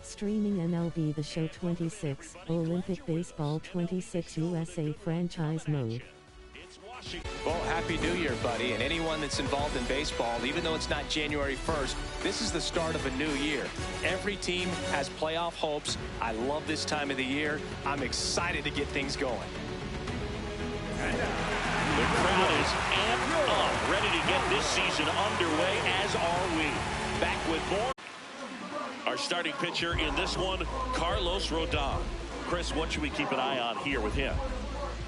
Streaming MLB The Show 26, Olympic Baseball 26 USA Franchise Mode. Well, Happy New Year, buddy. And anyone that's involved in baseball, even though it's not January 1st, this is the start of a new year. Every team has playoff hopes. I love this time of the year. I'm excited to get things going. The crowd is amped up, ready to get this season underway, as are we. Back with more. Our starting pitcher in this one, Carlos Rodon. Chris, what should we keep an eye on here with him?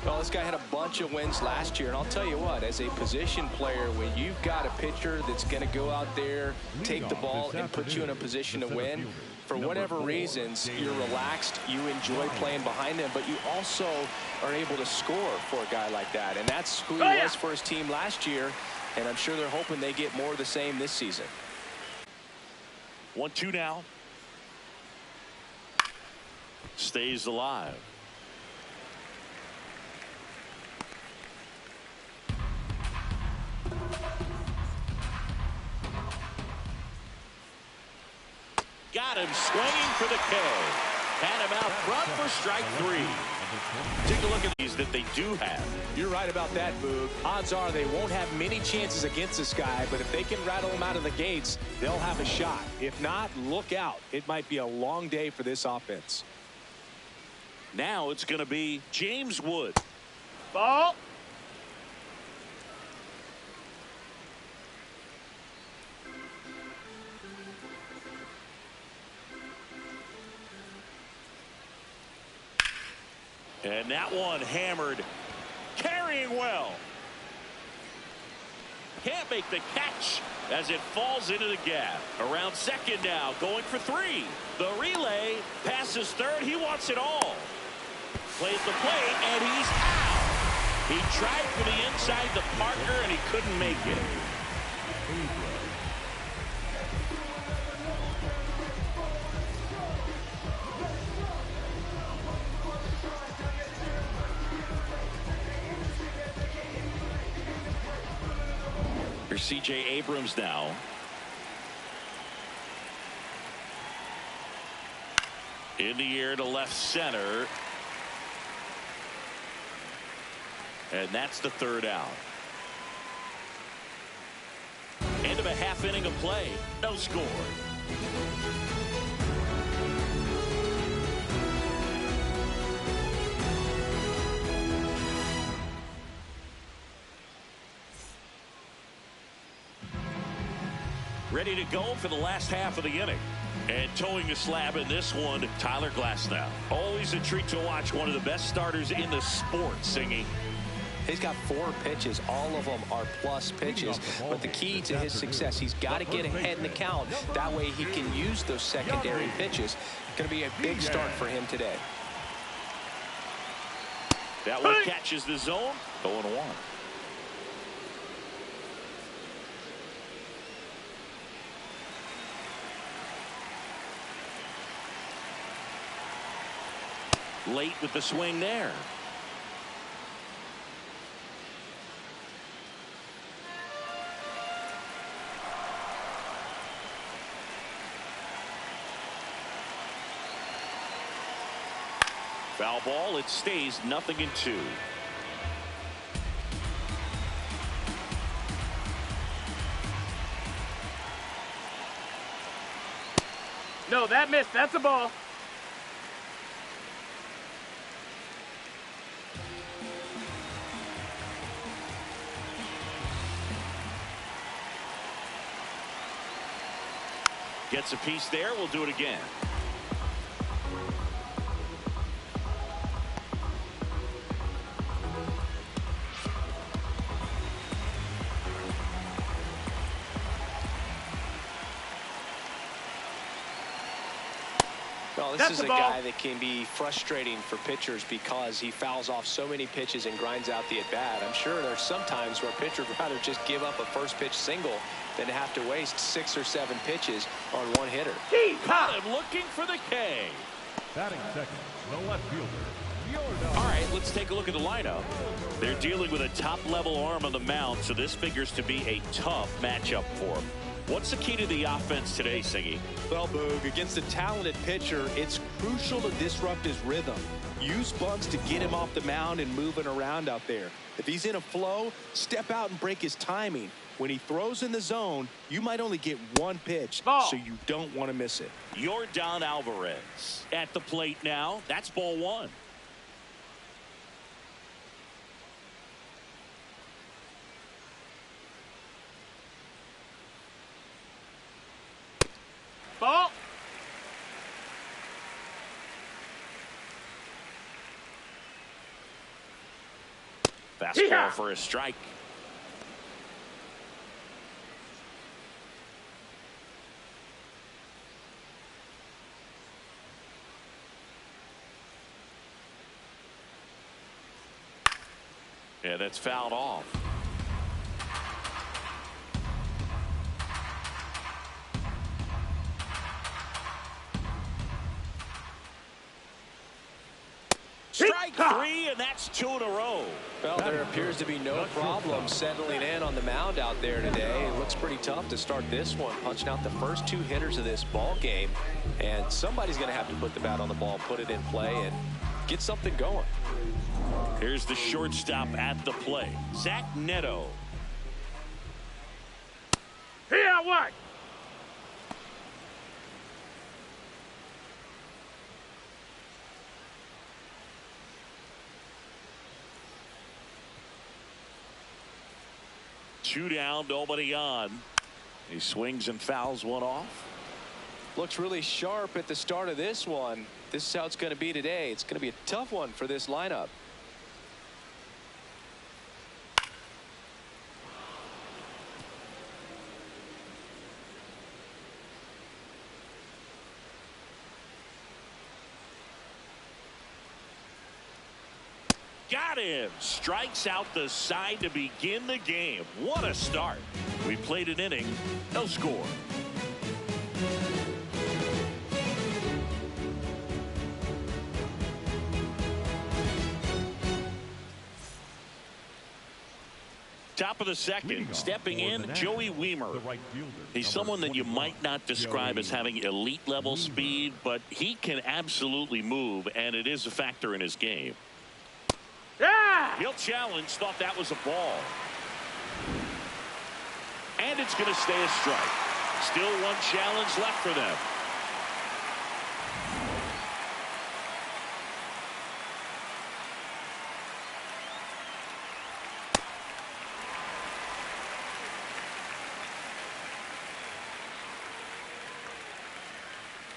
Well, this guy had a bunch of wins last year, and I'll tell you what, as a position player, when you've got a pitcher that's going to go out there, take the ball, and put you in a position to win, for whatever reasons, you're relaxed, you enjoy playing behind them, but you also are able to score for a guy like that, and that's who he was for his team last year, and I'm sure they're hoping they get more of the same this season. 1-2 now. Stays alive. Got him swinging for the K. Had him out front for strike 3. Take a look at these that they do have. You're right about that, Boog. Odds are they won't have many chances against this guy, but if they can rattle him out of the gates, they'll have a shot. If not, look out. It might be a long day for this offense. Now it's going to be James Wood. Ball. And that one hammered. Carrying well. Can't make the catch as it falls into the gap. Around second now, going for 3. The relay passes third. He wants it all. Plays the plate, and he's out. He tried for the inside the Parker, and he couldn't make it. Here's C.J. Abrams now. In the air to left center. And that's the third out. End of a half inning of play. No score. Ready to go for the last half of the inning. And towing the slab in this one, Tyler Glasnow. Always a treat to watch one of the best starters in the sport singing. He's got 4 pitches. All of them are plus pitches. But the key to his success, he's got to get ahead in the count. That way he can use those secondary pitches. Going to be a big start for him today. That one catches the zone. 0-1. Late with the swing there. Foul ball. It stays 0-2. No, that missed. That's a ball. Gets a piece there. We'll do it again. Well, this is a guy that can be frustrating for pitchers because he fouls off so many pitches and grinds out the at-bat. I'm sure there's some times where a pitcher would rather just give up a first pitch single than have to waste 6 or 7 pitches on one hitter. Caught him looking for the K. Batting second, the left fielder. All right, let's take a look at the lineup. They're dealing with a top-level arm on the mound, so this figures to be a tough matchup for them. What's the key to the offense today, Singy? Well, Boog, against a talented pitcher, it's crucial to disrupt his rhythm. Use bunts to get him off the mound and moving around out there. If he's in a flow, step out and break his timing. When he throws in the zone, you might only get one pitch, so you don't want to miss it. Yordan Alvarez at the plate now. That's ball one. Ball. Fastball for a strike. Yeah, that's fouled off. Strike three, and that's 2 in a row. Well, there appears to be no problem settling in on the mound out there today. It looks pretty tough to start this one, punching out the first 2 hitters of this ball game. And somebody's going to have to put the bat on the ball, put it in play, and get something going. Here's the shortstop at the plate, Zach Neto. Here, what? Two down, nobody on. He swings and fouls one off. Looks really sharp at the start of this one. This is how it's going to be today. It's going to be a tough one for this lineup. Got him. Strikes out the side to begin the game. What a start. We played an inning. No score. Top of the second, stepping in, Joey Wiemer. He's someone that you might not describe as having elite level speed, but he can absolutely move, and it is a factor in his game. Yeah! He'll challenge, thought that was a ball. And it's going to stay a strike. Still one challenge left for them.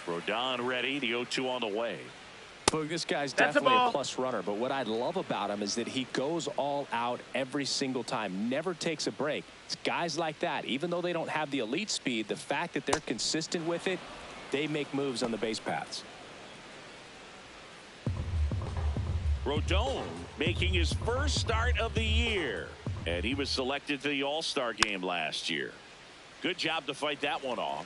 Rodon ready, the 0-2 on the way. Boog, this guy's definitely a plus runner, but what I love about him is that he goes all out every single time, never takes a break. It's guys like that, even though they don't have the elite speed, the fact that they're consistent with it, they make moves on the base paths. Rodon making his first start of the year, and he was selected to the All-Star game last year. Good job to fight that one off.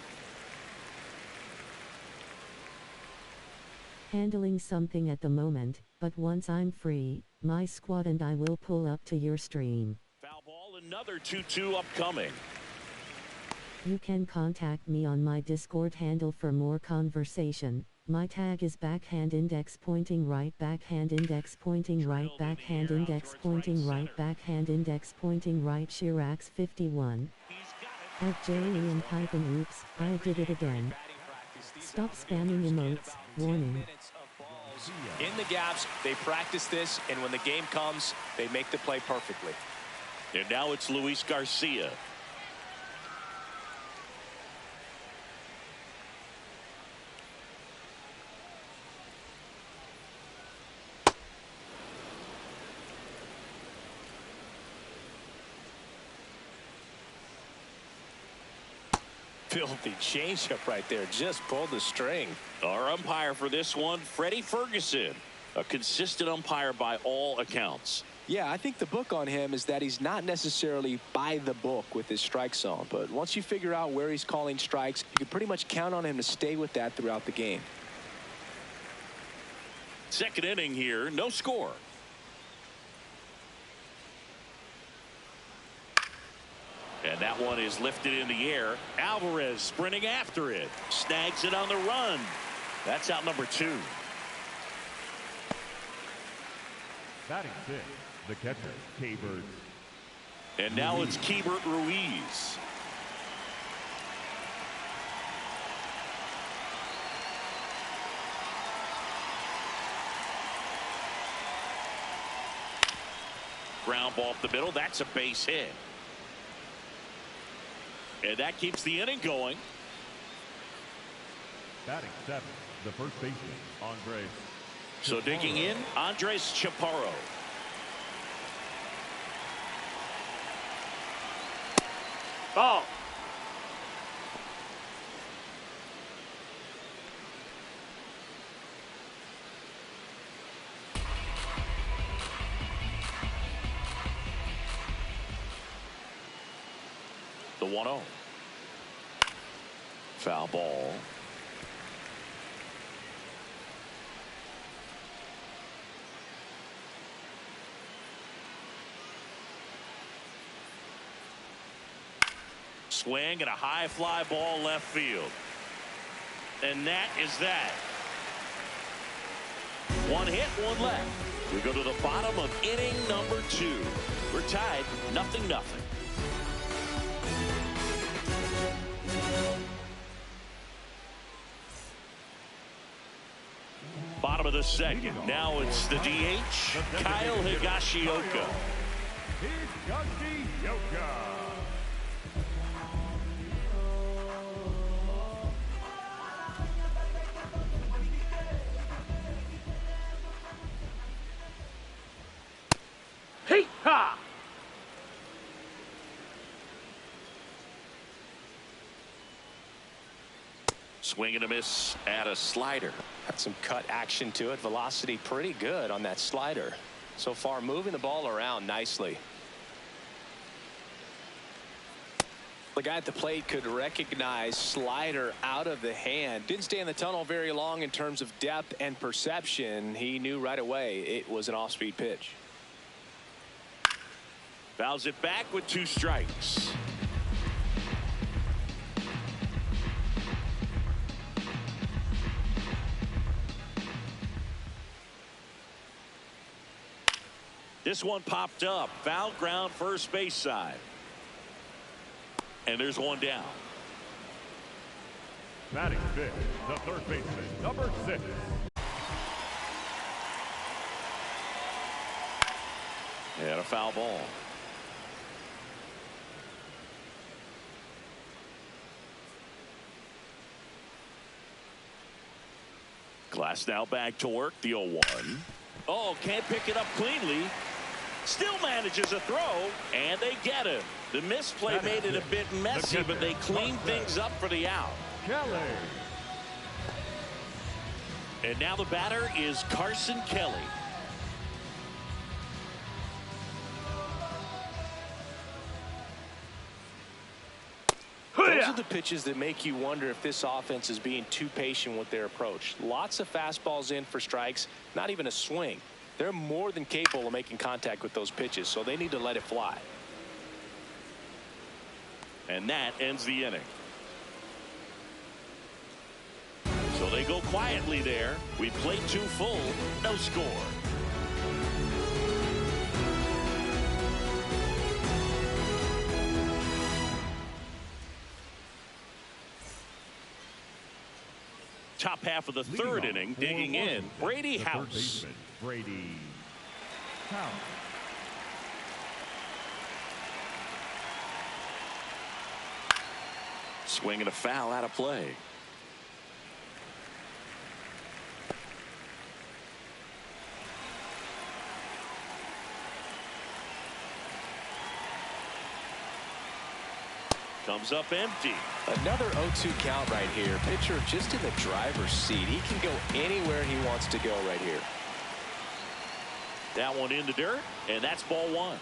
Handling something at the moment, but once I'm free, my squad and I will pull up to your stream. Foul ball, another 2-2 upcoming. You can contact me on my Discord handle for more conversation. My tag is backhand index pointing right, backhand index pointing right, backhand index pointing right, backhand index pointing right, Shirax 51. At Jalian oops, I did it again. Stop spamming emotes, warning. In the gaps, they practice this, and when the game comes, they make the play perfectly. And now it's Luis Garcia. Filthy changeup right there, just pulled the string. Our umpire for this one, Freddie Ferguson, a consistent umpire by all accounts. Yeah, I think the book on him is that he's not necessarily by the book with his strike zone, but once you figure out where he's calling strikes, you can pretty much count on him to stay with that throughout the game. Second inning here, no score. And that one is lifted in the air. Alvarez sprinting after it. Snags it on the run. That's out number 2. Batting 6, the catcher, Keibert. And now it's Keibert Ruiz. Ground ball up the middle. That's a base hit. And that keeps the inning going. Batting 7, the first baseman, Andres. So digging in, Andres Chaparro. Ball. The 1-0. Foul ball. Swing and a high fly ball left field. And that is that. One hit, one left. We go to the bottom of inning number 2. We're tied 0-0. Bottom of the second. Now it's the DH, Kyle Higashioka. Higashioka. Hey, ha! Swing and a miss at a slider. Got some cut action to it. Velocity pretty good on that slider. So far moving the ball around nicely. The guy at the plate could recognize slider out of the hand. Didn't stay in the tunnel very long in terms of depth and perception. He knew right away it was an off-speed pitch. Fouls it back with 2 strikes. This one popped up. Foul ground first base side. And there's one down. Batting 5th, the third baseman, number 6. And a foul ball. Glass now back to work. The 0-1. Oh, can't pick it up cleanly. Still manages a throw, and they get him. The misplay made it a bit messy, but they cleaned things up for the out. Kelly. And now the batter is Carson Kelly. Those are the pitches that make you wonder if this offense is being too patient with their approach. Lots of fastballs in for strikes, not even a swing. They're more than capable of making contact with those pitches, so they need to let it fly. And that ends the inning. So they go quietly there. We played 2 full, no score. Top half of the third inning, digging in, Brady House. Brady House. Swing and a foul out of play. Comes up empty. Another 0-2 count right here. Pitcher just in the driver's seat. He can go anywhere he wants to go right here. That one in the dirt, and that's ball 1.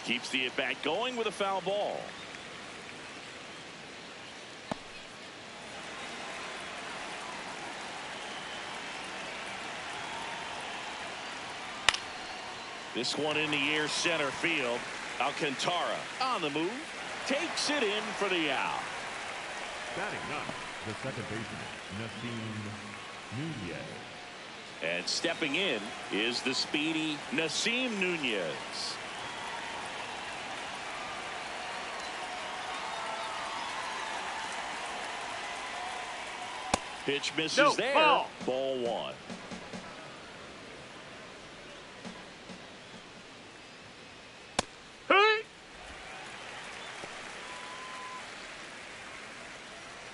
Keeps the at-bat going with a foul ball. This one in the air center field. Alcantara on the move. Takes it in for the out. Batting ninth, the second baseman, Nasim Nunez. And stepping in is the speedy Nasim Nunez. Pitch misses No, there. ball. Ball one. Hey!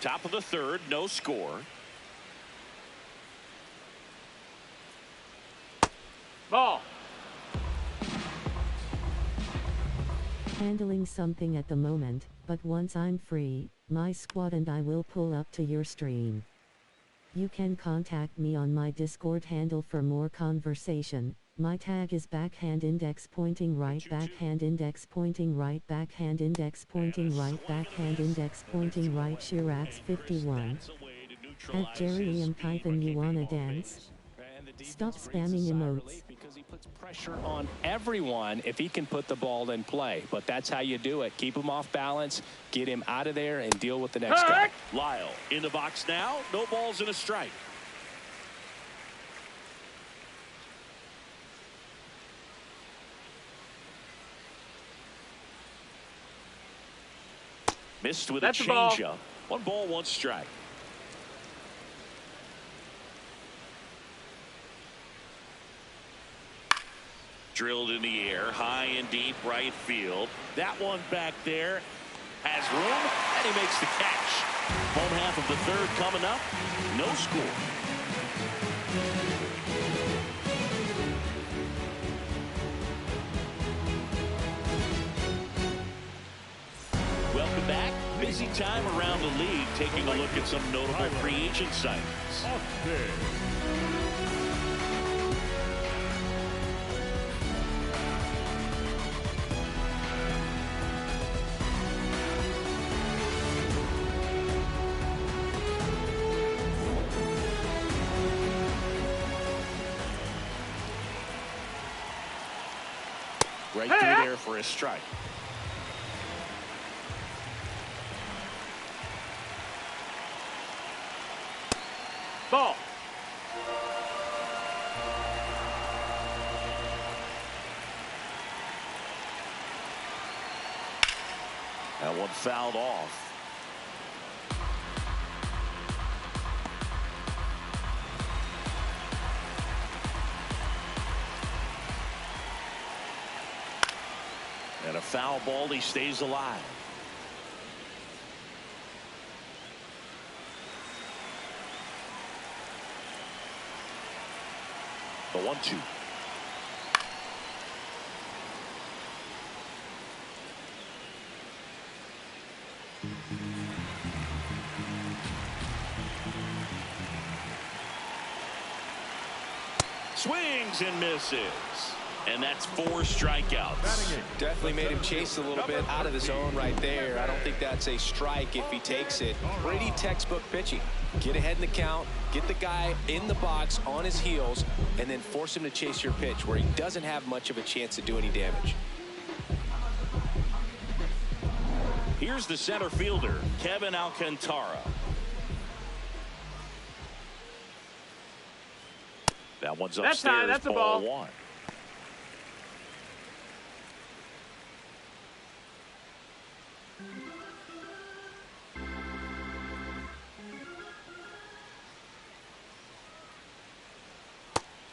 Top of the third, no score. Ball. Handling something at the moment, but once I'm free, my squad and I will pull up to your stream. You can contact me on my Discord handle for more conversation. My tag is backhand index pointing right, backhand index pointing right, backhand index pointing right, backhand index pointing right. Shirax 51. At Jerry M. Python, you wanna dance? Stop spamming emotes. Because he puts pressure on everyone if he can put the ball in play. But that's how you do it. Keep him off balance, get him out of there, and deal with the next guy. Lyle in the box now. No balls and a strike. Missed with That's a a ball. changeup. 1 ball, 1 strike. Drilled in the air, high and deep right field. That one back there has room, and he makes the catch. Home half of the third coming up. No score. Welcome back. Busy time around the league, taking a look at some notable free agent signings. Austin. Right through there for a strike. Ball. That one fouled off. And a foul ball, he stays alive. The 1-2. Swings and misses. And that's 4 strikeouts. Definitely made him chase a little bit out of the zone right there. I don't think that's a strike if he takes it. Pretty textbook pitching. Get ahead in the count, get the guy in the box on his heels, and then force him to chase your pitch where he doesn't have much of a chance to do any damage. Here's the center fielder, Kevin Alcantara. That one's upstairs. That's high. That's a ball. 1.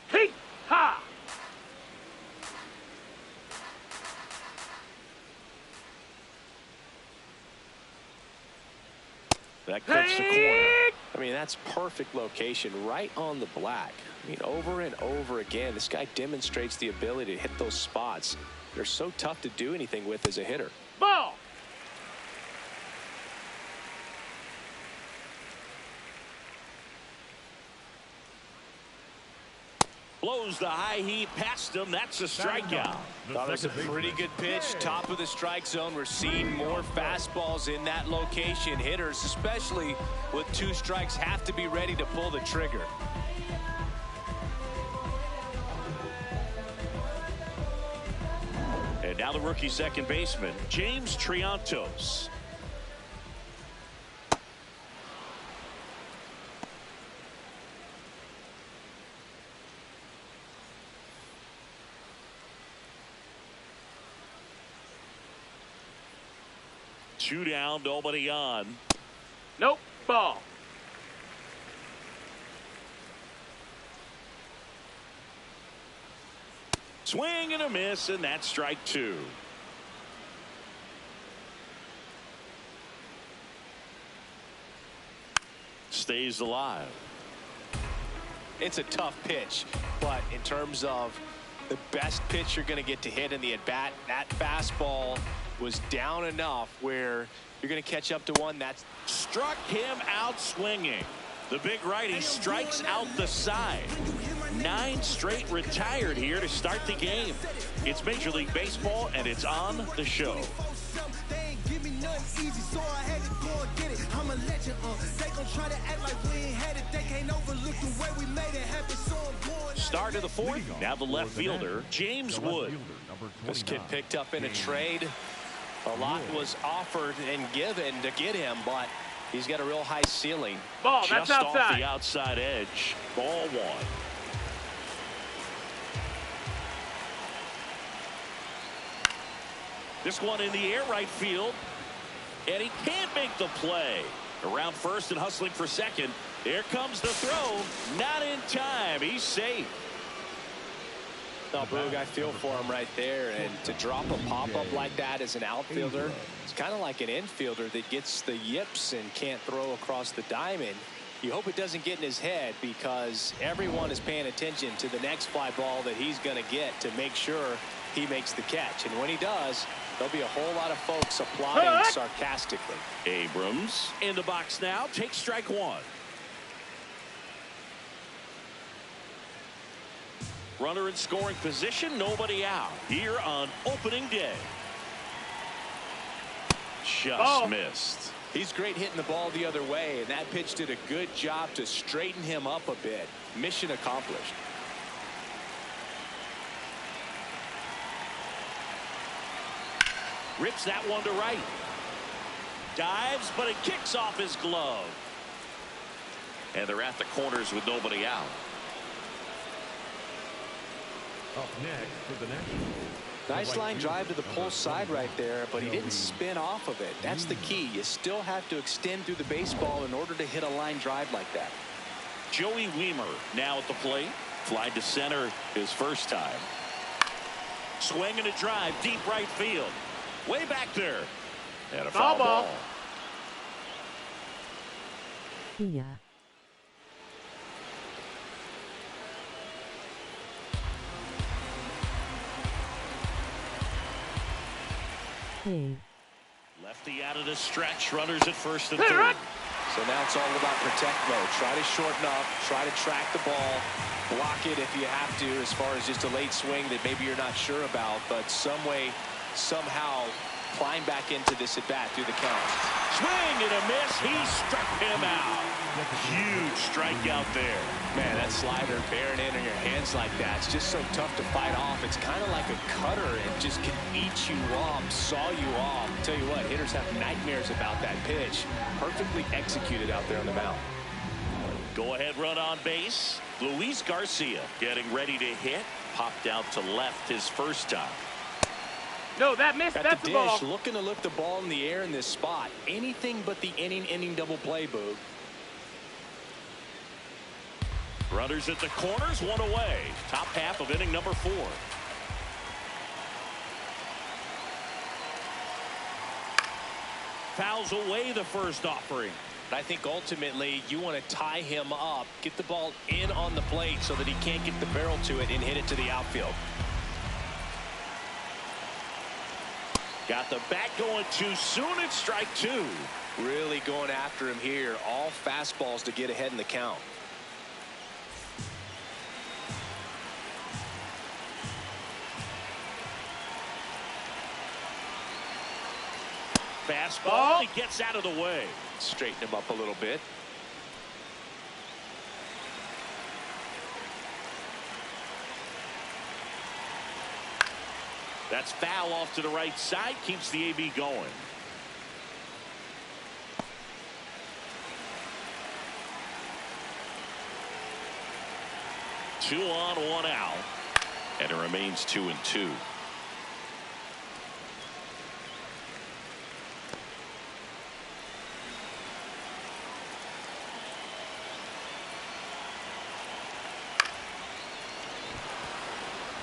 Hey! Ha! That cuts the corner. I mean, that's perfect location right on the black. I mean, over and over again, this guy demonstrates the ability to hit those spots. They're so tough to do anything with as a hitter. Ball. Blows the high heat past him. That's a strikeout. Thought it was a pretty good pitch. Top of the strike zone. We're seeing more fastballs in that location. Hitters, especially with 2 strikes, have to be ready to pull the trigger. Now the rookie second baseman, James Triantos. Two down, nobody on. Nope. Ball. Swing and a miss, and that's strike two. Stays alive. It's a tough pitch, but in terms of the best pitch you're going to get to hit in the at-bat, that fastball was down enough where you're going to catch up to one that's Struck him out swinging. The big righty strikes out the side. 9 straight retired here to start the game. It's Major League Baseball, and it's on the show. Start of the fourth. Now the left fielder, James Wood. This kid picked up in a trade. A lot was offered and given to get him, but he's got a real high ceiling. Ball. That's Just off outside. the outside edge. Ball one. This one in the air right field. And he can't make the play. Around first and hustling for second. Here comes the throw. Not in time. He's safe. No, Boog, I feel for him right there. And to drop a pop-up like that as an outfielder, it's kind of like an infielder that gets the yips and can't throw across the diamond. You hope it doesn't get in his head, because everyone is paying attention to the next fly ball that he's going to get to make sure he makes the catch. And when he does, there'll be a whole lot of folks applauding sarcastically. Abrams in the box now. Takes strike one. Runner in scoring position. Nobody out here on opening day. Just missed. He's great hitting the ball the other way, and that pitch did a good job to straighten him up a bit. Mission accomplished. Rips that one to right. Dives, but it kicks off his glove. And they're at the corners with nobody out. Up next for the Nationals. Nice line drive to the pull side right there, but he didn't spin off of it. That's the key. You still have to extend through the baseball in order to hit a line drive like that. Joey Wiemer now at the plate. Fly to center his first time. Swing and a drive deep right field. Way back there. And a foul ball. Yeah. Hey. Lefty out of the stretch. Runners at first and third. So now it's all about protect mode. Try to shorten up. Try to track the ball. Block it if you have to, as far as just a late swing that maybe you're not sure about. But some way, somehow, climb back into this at bat through the count. Swing and a miss. He struck him out. Huge strikeout there. Man, that slider bearing in on your hands like that, it's just so tough to fight off. It's kind of like a cutter. It just can eat you off, saw you off. Tell you what, hitters have nightmares about that pitch. Perfectly executed out there on the mound. Go ahead run on base. Luis Garcia getting ready to hit. Popped out to left his first time. No, that missed. At That's the the ball. dish, looking to lift the ball in the air in this spot. Anything but the inning double play, Boog. Runners at the corners, one away. Top half of inning number 4. Fouls away the first offering. I think ultimately you want to tie him up, get the ball in on the plate so that he can't get the barrel to it and hit it to the outfield. Got the bat going too soon. It's strike 2. Really going after him here. All fastballs to get ahead in the count. Fastball. He gets out of the way. Straighten him up a little bit. That's foul off to the right side. Keeps the AB going. Two on, one out. And it remains 2-2.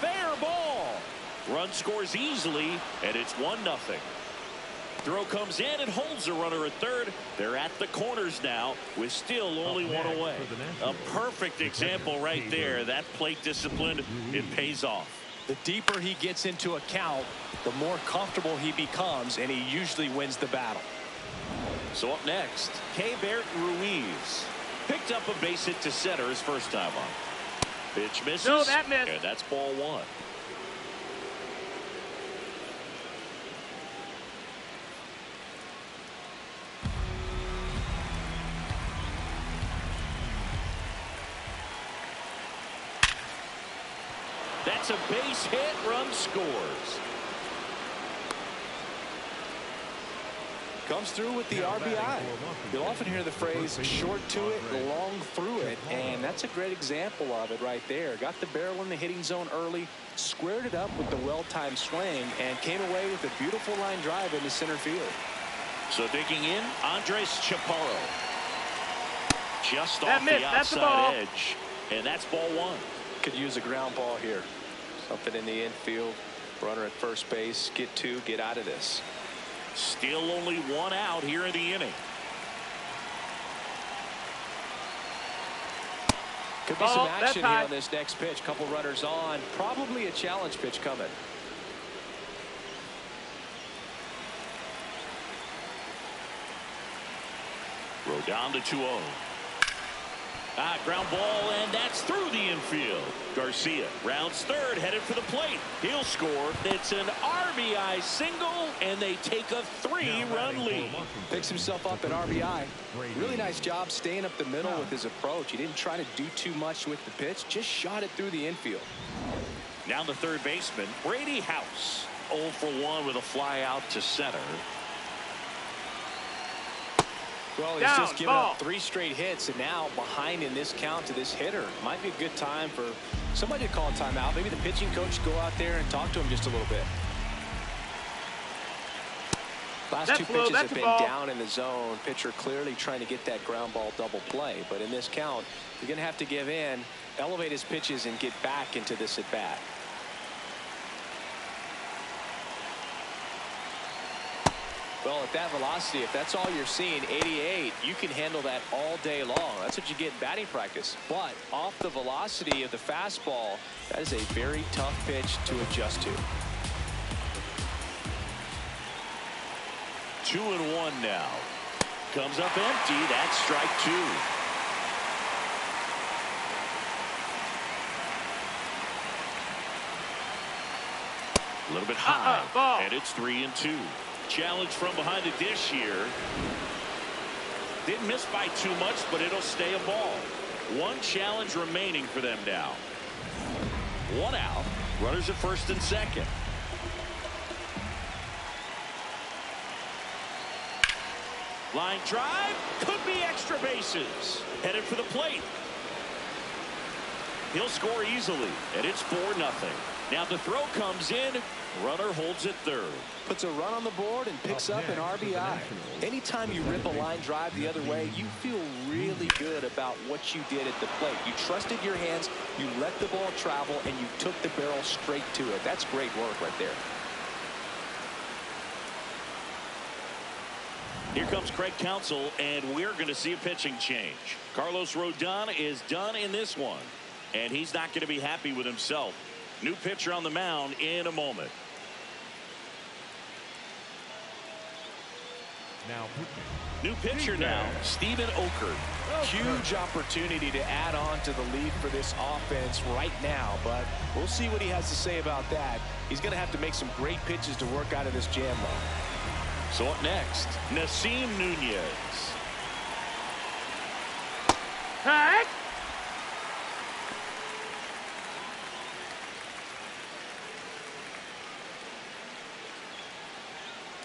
Fair ball. Run scores easily, and it's 1-0. Throw comes in and holds the runner at third. They're at the corners now with still only one away. A perfect example right there. That plate discipline, it pays off. The deeper he gets into a count, the more comfortable he becomes, and he usually wins the battle. So up next, Keibert Ruiz picked up a base hit to center his first time on. Pitch misses. No, that missed. And that's ball one. That's a base hit. Run scores. Comes through with the RBI. You'll often hear the phrase short to it, long through it, and that's a great example of it right there. Got the barrel in the hitting zone early, squared it up with the well-timed swing, and came away with a beautiful line drive into center field. So digging in, Andres Chaparro. Just That off missed. the That's the outside ball. edge. And that's ball one. Could use a ground ball here. Something in the infield. Runner at first base. Get two. Get out of this. Still only one out here in the inning. Could be some Oh, that's action here high. on this next pitch. Couple runners on. Probably a challenge pitch coming. Rodon to 2-0. Ground ball, and that's through the infield. Garcia rounds third, headed for the plate. He'll score. It's an RBI single, and they take a 3-run lead. Picks himself up at RBI. Really nice job staying up the middle with his approach. He didn't try to do too much with the pitch, just shot it through the infield. Now the third baseman, Brady House. 0 for 1 with a fly out to center. Well, he's Down, just given ball. up 3 straight hits, and now behind in this count to this hitter. Might be a good time for somebody to call a timeout. Maybe the pitching coach go out there and talk to him just a little bit. Last That's 2 low, pitches that's have a been ball. down in the zone. Pitcher clearly trying to get that ground ball double play. But in this count, you're going to have to give in, elevate his pitches, and get back into this at bat. Well, at that velocity, if that's all you're seeing, 88, you can handle that all day long. That's what you get in batting practice. But off the velocity of the fastball, that is a very tough pitch to adjust to. 2-1 now. Comes up empty. That's strike 2. A little bit high. Ball. And it's 3-2. Challenge from behind the dish here. Didn't miss by too much, but it'll stay a ball. One challenge remaining for them now. 1 out. Runners at first and second. Line drive. Could be extra bases. Headed for the plate. He'll score easily, and it's 4-0. Now the throw comes in. Runner holds it third. Puts a run on the board and picks up an RBI. Anytime you rip a line drive the other way, you feel really good about what you did at the plate. You trusted your hands, you let the ball travel, and you took the barrel straight to it. That's great work right there. Here comes Craig Counsell, and we're going to see a pitching change. Carlos Rodon is done in this one, and he's not going to be happy with himself. New pitcher on the mound in a moment. Now, New pitcher now, Steven Okert. Huge opportunity to add on to the lead for this offense right now, but we'll see what he has to say about that. He's going to have to make some great pitches to work out of this jam, though. So up next, Nasim Nunez. Heck.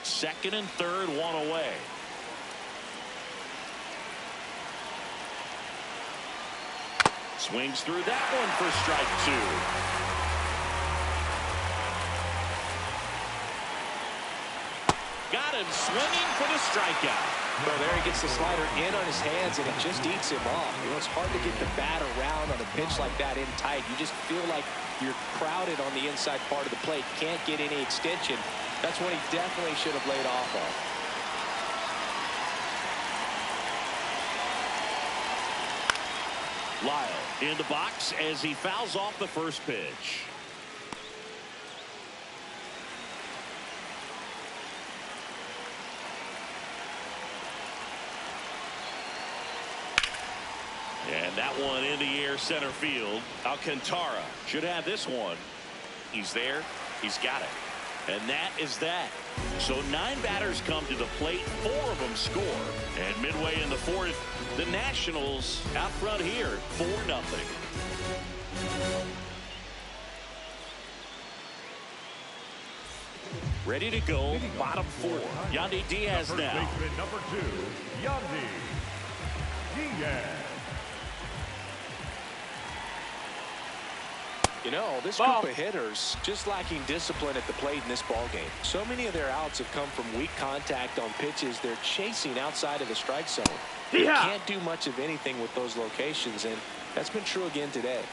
Second and third, one away. Swings through that one for strike two. Got him swinging for the strikeout. Well, there he gets the slider in on his hands, and it just eats him off. You know, it's hard to get the bat around on a pitch like that in tight. You just feel like you're crowded on the inside part of the plate. Can't get any extension. That's what he definitely should have laid off on. Lyle in the box as he fouls off the first pitch. And that one in the air center field. Alcantara should have this one. He's there. He's got it. And that is that. So 9 batters come to the plate. 4 of them score. And midway in the fourth, the Nationals out front here, 4-0. Ready to go, bottom 4. Yandy Diaz now. Baseman number 2, Yandy Diaz. You know, this group of hitters just lacking discipline at the plate in this ball game. So many of their outs have come from weak contact on pitches they're chasing outside of the strike zone. They can't do much of anything with those locations, and that's been true again today.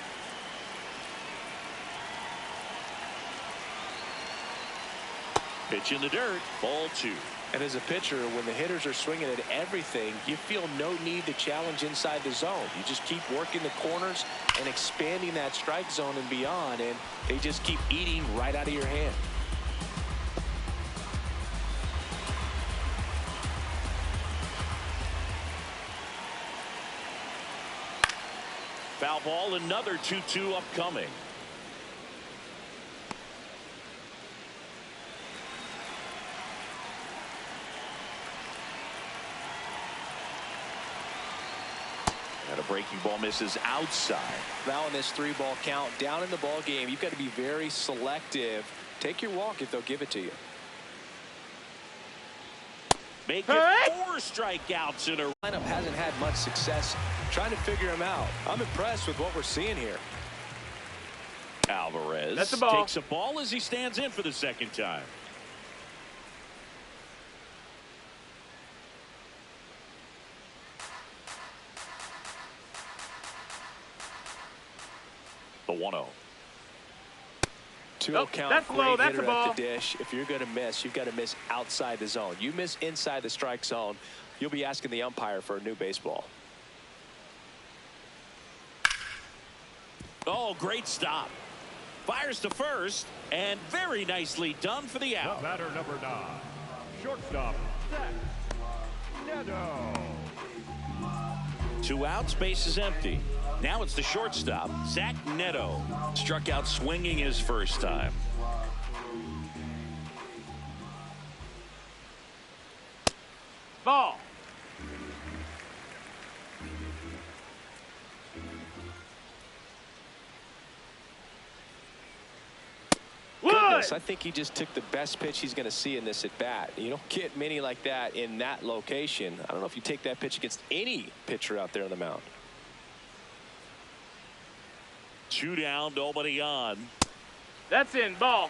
Pitch in the dirt, ball 2. And as a pitcher, when the hitters are swinging at everything, you feel no need to challenge inside the zone. You just keep working the corners and expanding that strike zone and beyond, and they just keep eating right out of your hand. Foul ball, another 2-2 upcoming. And a breaking ball misses outside. Now in this 3-ball count, down in the ball game, you've got to be very selective. Take your walk if they'll give it to you. Make it 4 strikeouts in a Lineup hasn't had much success trying to figure him out. I'm impressed with what we're seeing here. Alvarez takes a ball as he stands in for the second time. The 1-0. 2-0 count. That's Great low. That's hitter a ball. at the dish. If you're going to miss, you've got to miss outside the zone. You miss inside the strike zone, you'll be asking the umpire for a new baseball. Oh, great stop. Fires to first, and very nicely done for the The out. batter number 9, shortstop, Zach Neto. 2 outs, base is empty. Now it's the shortstop, Zach Neto. Struck out swinging his first time. Ball. Goodness, I think he just took the best pitch he's going to see in this at bat. You don't get many like that in that location. I don't know if you take that pitch against any pitcher out there on the mound. 2 down, nobody on. That's in. Ball.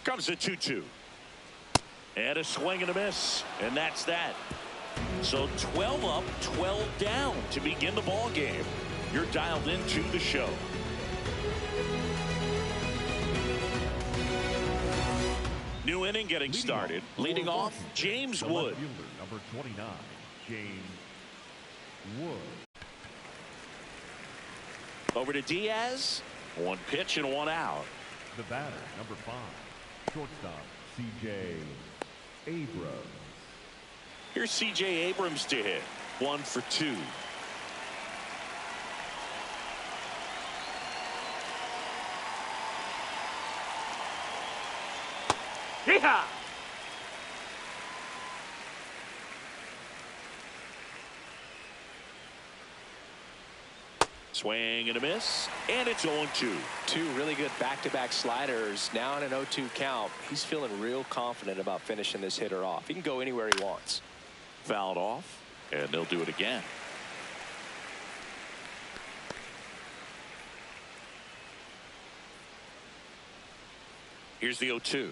Comes a 2-2. And a swing and a miss. And that's that. So 12 up, 12 down to begin the ball game. You're dialed into the show. New inning getting started. Leading off, James The Wood. left fielder, number 29, James Wood. Over to Diaz. 1 pitch and 1 out. The batter, number 5, shortstop, C.J. Abrams. Here's C.J. Abrams to hit. 1 for 2. Yeehaw! Swing and a miss, and it's 0-2. Two really good back-to-back sliders. Now in an 0-2 count. He's feeling real confident about finishing this hitter off. He can go anywhere he wants. Fouled off, and they'll do it again. Here's the 0-2.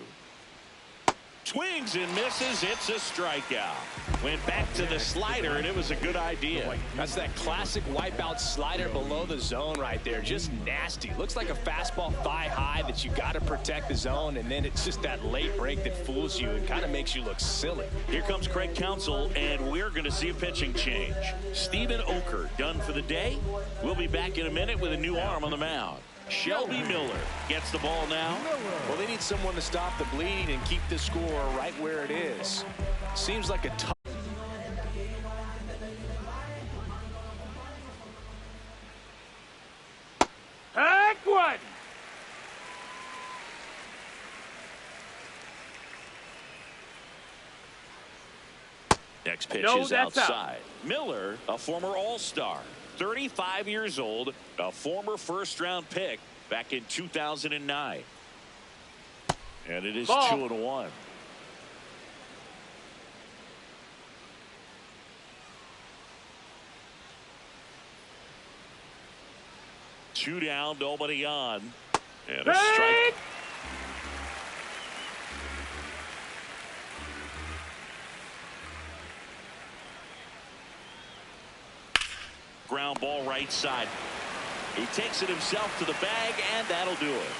Swings and misses. It's a strikeout. Went back to the slider, and it was a good idea. That's that classic wipeout slider below the zone right there. Just nasty. Looks like a fastball thigh high that you got to protect the zone, and then it's just that late break that fools you and kind of makes you look silly. Here comes Craig Counsell, and we're going to see a pitching change. Steven Oker done for the day. We'll be back in a minute with a new arm on the mound. Shelby Miller gets the ball now. Well, they need someone to stop the bleed and keep the score right where it is. Seems like a tough. Heck one! Next pitch No, is that's outside. Miller, a former All-Star, 35 years old, a former first-round pick back in 2009. And it is Ball. 2-1. Two down, nobody on. And a strike. Ground ball right side. He takes it himself to the bag, and that'll do it.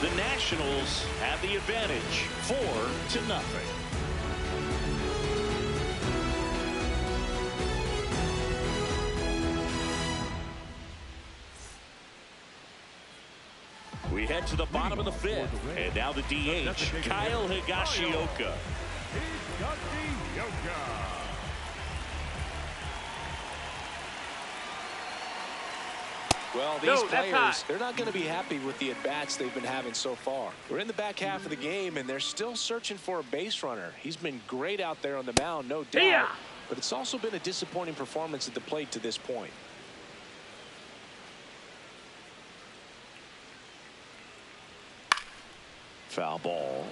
The Nationals have the advantage, 4-0. We head to the bottom of the fifth, and now the DH, Kyle Higashioka. Well, these players, they're not going to be happy with the at-bats they've been having so far. We're in the back half of the game, and they're still searching for a base runner. He's been great out there on the mound, no doubt. But it's also been a disappointing performance at the plate to this point. Foul ball.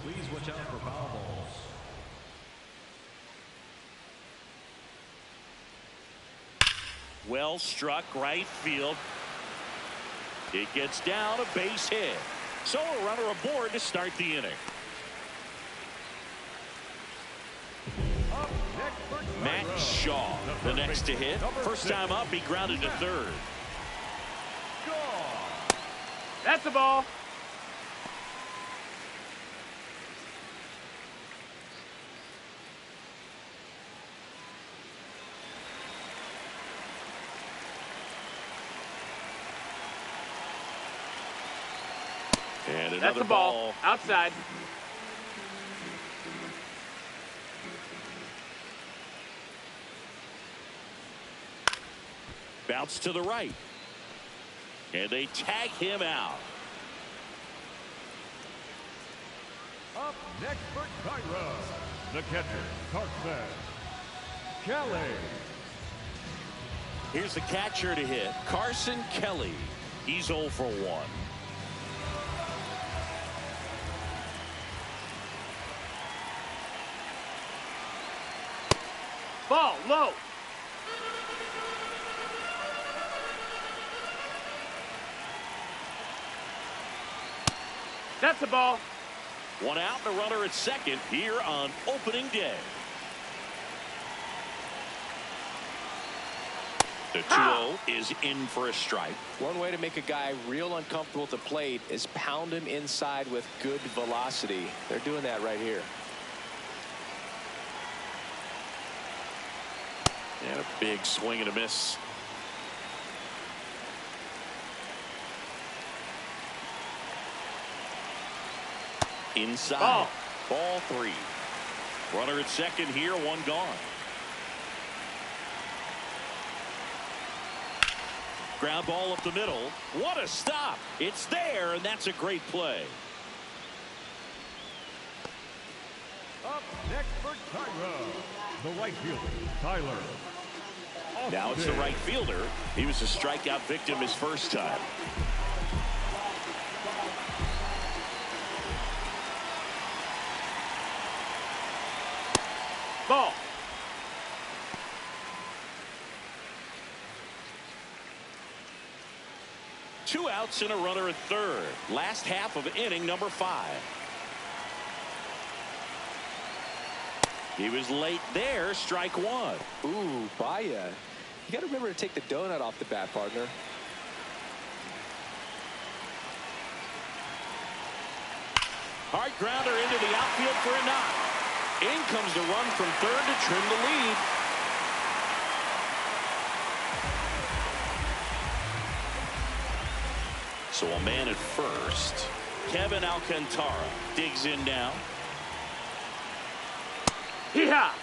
Please watch out for foul balls. Well struck right field. It gets down, a base hit. So a runner aboard to start the inning. Matt Shaw, the next to hit. First time up, he grounded to third. That's the ball. And That's the ball. Outside. Bounce to the right. And they tag him out. Up next for Kyra, the catcher, Carson Kelly. Here's the catcher to hit, Carson Kelly. He's 0 for 1. Ball low. That's the ball. One out and a runner at second here on opening day. The 2-0 is in for a strike. One way to make a guy real uncomfortable at the plate is pound him inside with good velocity. They're doing that right here. And a big swing and a miss. Inside. Ball 3. Runner at second here, one gone. Ground ball up the middle. What a stop. It's there, and that's a great play. Up next for Tyler, the right fielder, Tyler. Now it's the right fielder. He was a strikeout victim his first time. Ball. Two outs and a runner at third. Last half of inning number 5. He was late there. Strike one. Ooh, Baya. You got to remember to take the donut off the bat, partner. Hard grounder into the outfield for a knock. In comes the run from third to trim the lead. So a man at first. Kevin Alcantara digs in now. Hee-haw.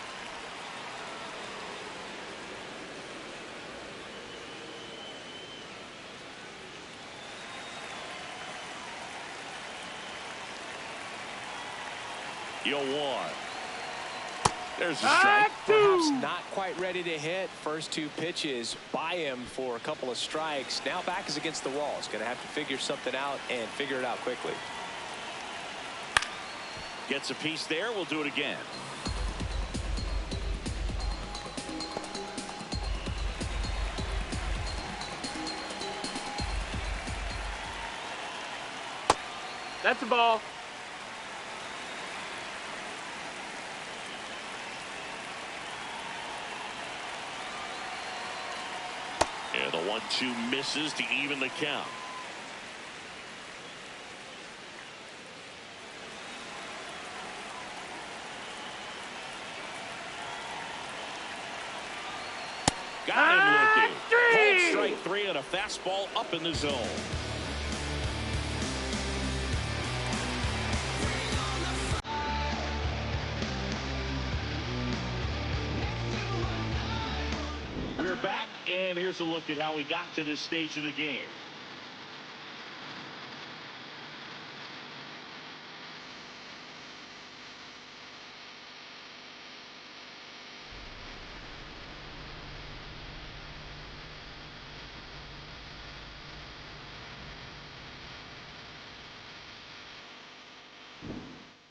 Yo, one. There's a strike. Perhaps not quite ready to hit. First 2 pitches by him for a couple of strikes. Now back is against the wall. He's going to have to figure something out and figure it out quickly. Gets a piece there. We'll do it again. That's a ball. And the 1-2 misses to even the count. Got him looking. Called strike 3 and a fastball up in the zone. We're back, and here's a look at how we got to this stage of the game.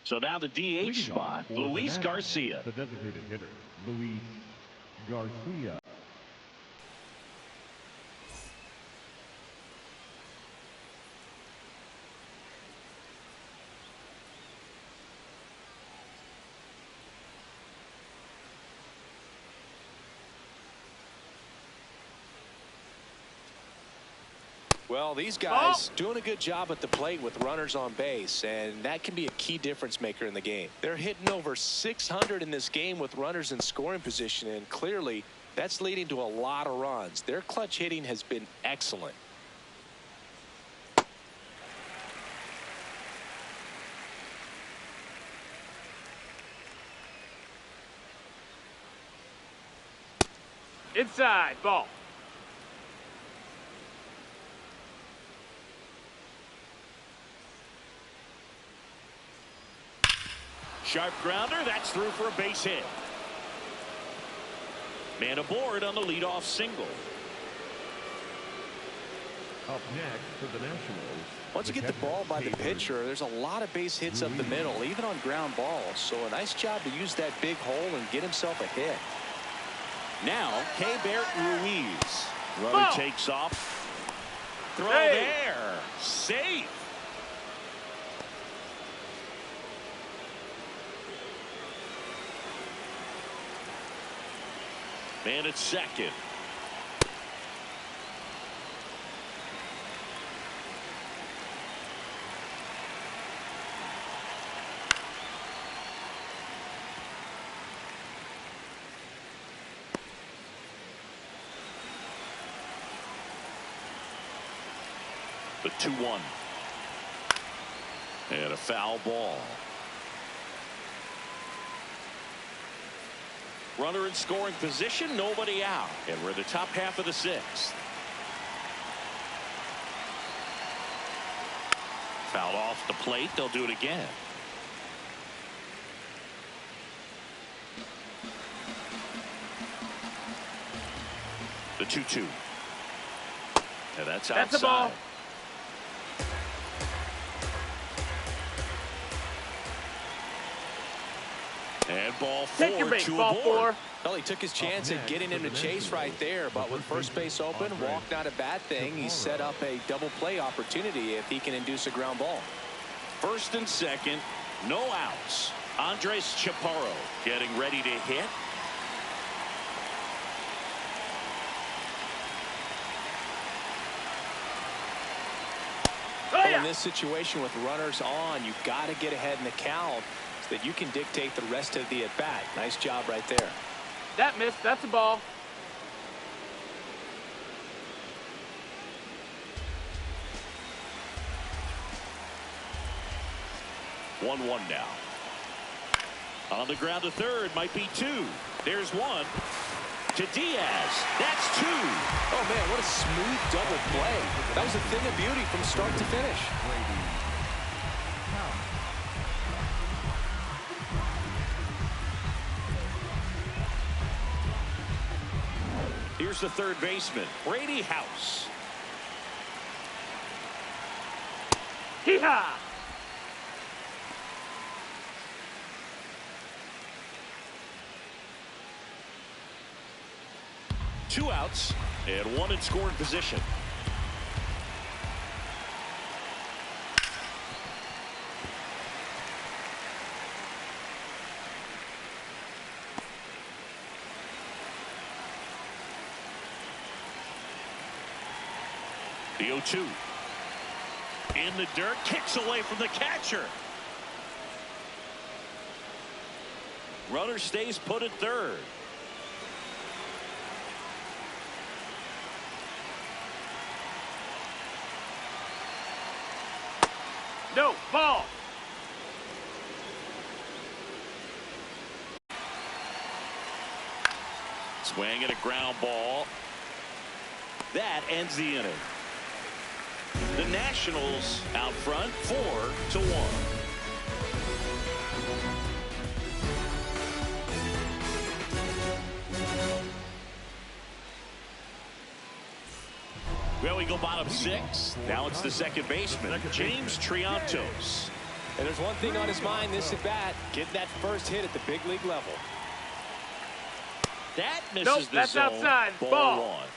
So now the DH spot, Luis Garcia. The designated hitter, Luis Garcia. Well, these guys doing a good job at the plate with runners on base, and that can be a key difference maker in the game. They're hitting over 600 in this game with runners in scoring position, and clearly that's leading to a lot of runs. Their clutch hitting has been excellent. Inside. Ball. Sharp grounder. That's through for a base hit. Man aboard on the leadoff single. Up next for the Nationals. Once you get the ball by the pitcher, there's a lot of base hits up the middle, even on ground balls. So a nice job to use that big hole and get himself a hit. Now, Keibert Ruiz. Runner takes off. Throw there. Safe. Man at second. The 2-1. And a foul ball. Runner in scoring position, nobody out. And we're in the top half of the 6th. Fouled off the plate. They'll do it again. The 2-2. And that's outside. That's a ball. And ball Take your four bait, to ball aboard. four. Well, he took his chance at getting him to chase right there, but with first base open, walk not a bad thing. He set up a double play opportunity if he can induce a ground ball. First and second, no outs. Andres Chaparro getting ready to hit. Oh, In yeah. this situation with runners on, you've got to get ahead in the count so that you can dictate the rest of the at-bat. Nice job right there. That missed. That's a ball. One now. On the ground to third, might be two. There's one. To Diaz. That's two. Oh, man, what a smooth double play. That was a thing of beauty from start to finish. Here's the third baseman, Brady House. Hee-haw. Two outs and one in scoring position. The 0-2. In the dirt, kicks away from the catcher. Runner stays put at third. No, ball. Swing and a ground ball. That ends the inning. The Nationals out front 4-1. Well, we go bottom six. Now it's the second baseman, James Triantos. And there's one thing on his mind this at bat, getting that first hit at the big league level. That misses Nope, the that's zone. outside. Ball Ball. one.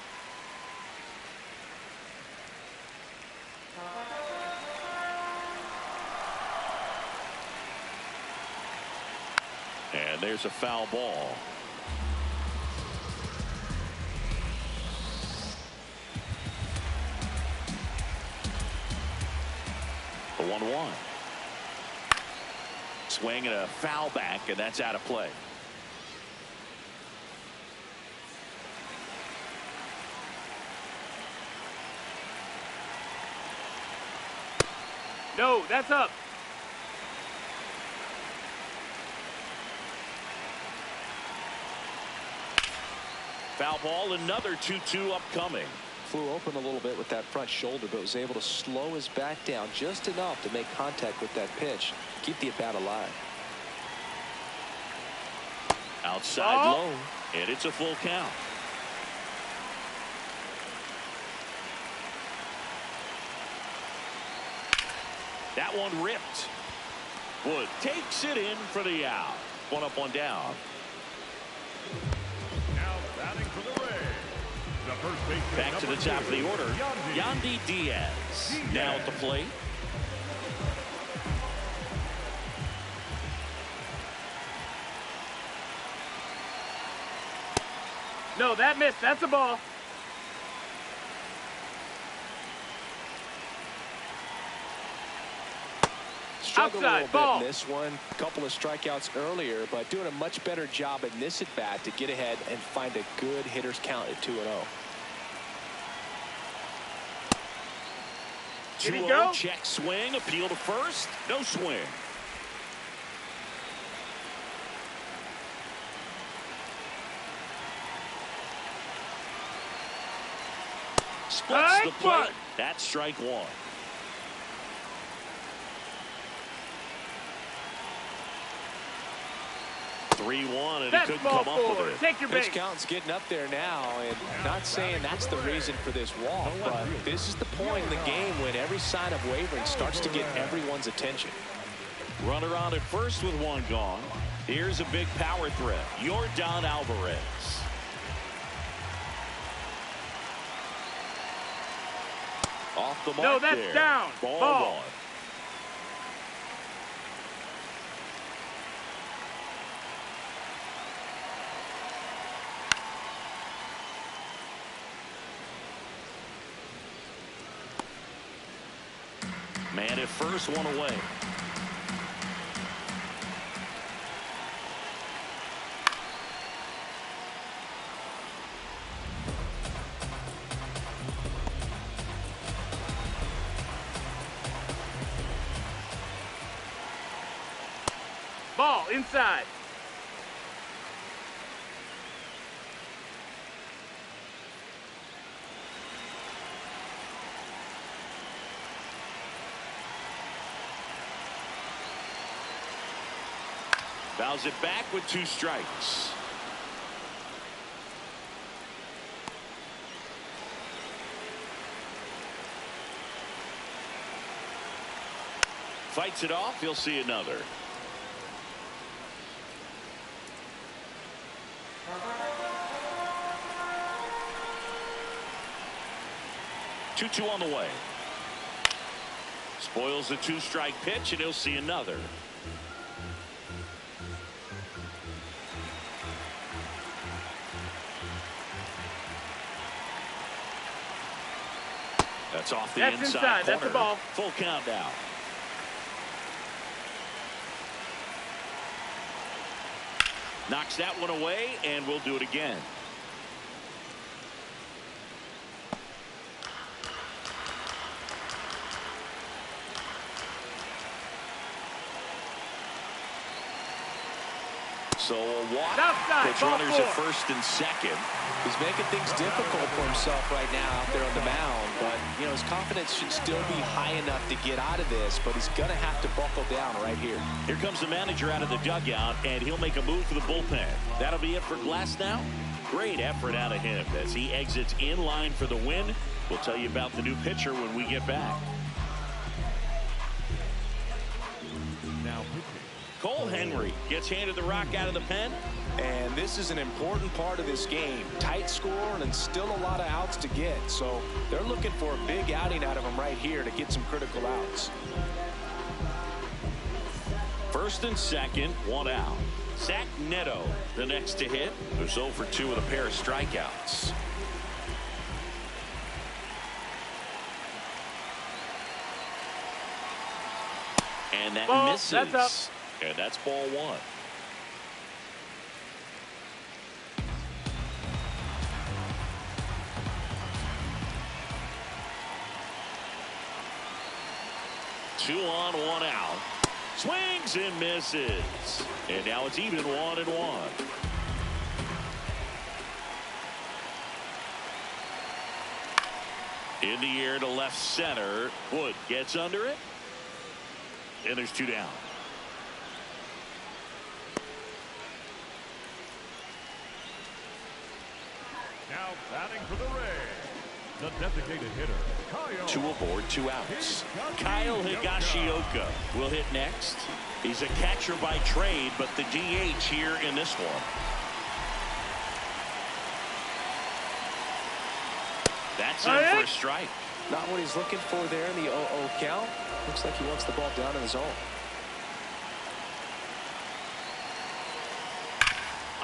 And there's a foul ball. The 1-1. Swing and a foul back, and that's out of play. No, that's up. Foul ball, another 2-2 upcoming. Flew open a little bit with that front shoulder, but was able to slow his back down just enough to make contact with that pitch, keep the at-bat alive. Outside Oh. low, and it's a full count. That one ripped. Wood takes it in for the out. One up, one down. Now batting for the Rays. The first baseman, Back to the number top of the 2, order. Yandy Diaz. Now at the plate. No, that missed. That's a ball. Struggled Outside, a little ball. bit in this one. A couple of strikeouts earlier, but doing a much better job in this at-bat to get ahead and find a good hitter's count at 2-0. Did he 2-0, go? check swing, appeal to first, no swing. Splits the Strike plate. one. That's strike one. 3-1, and That's he couldn't ball come up four. with it. Take your base. Pitch count's getting up there now, and not saying that's the reason for this walk, but this is the point in the game when every sign of wavering starts to get everyone's attention. Runner on at first with one gone. Here's a big power threat, Yordan Alvarez. Off the mark. No, that's there. down. Ball. 1. Man at first, one away. Ball inside. Fouls it back with 2 strikes. Fights it off. He'll see another. 2-2 on the way. Spoils the 2-strike pitch, and he'll see another. That's off the That's inside inside. corner. That's the ball. Full count now. Knocks that one away, and we'll do it again. So a walk. Outside, Puts ball runners at 4. first and second. He's making things difficult for himself right now out there on the mound, but you know his confidence should still be high enough to get out of this, but he's gonna have to buckle down right here. Here comes the manager out of the dugout, and he'll make a move for the bullpen. That'll be it for Glasnow. Great effort out of him as he exits in line for the win. We'll tell you about the new pitcher when we get back. Now pitching. Cole Henry gets handed the rock out of the pen. And this is an important part of this game. Tight score and still a lot of outs to get. So they're looking for a big outing out of him right here to get some critical outs. First and second, 1 out. Zach Neto, the next to hit. There's 0 for 2 with a pair of strikeouts. And that Ball. misses. That's up. And that's ball 1. Two on, 1 out. Swings and misses. And now it's even 1-1. In the air to left center. Wood gets under it. And there's 2 down. Now batting for the Rays, the designated hitter, Kyle. 2 aboard, 2 outs. Kyle Higashioka will hit next. He's a catcher by trade, but the DH here in this one. That's in for a strike. Not what he's looking for there in the 0-0 count. Looks like he wants the ball down in the zone.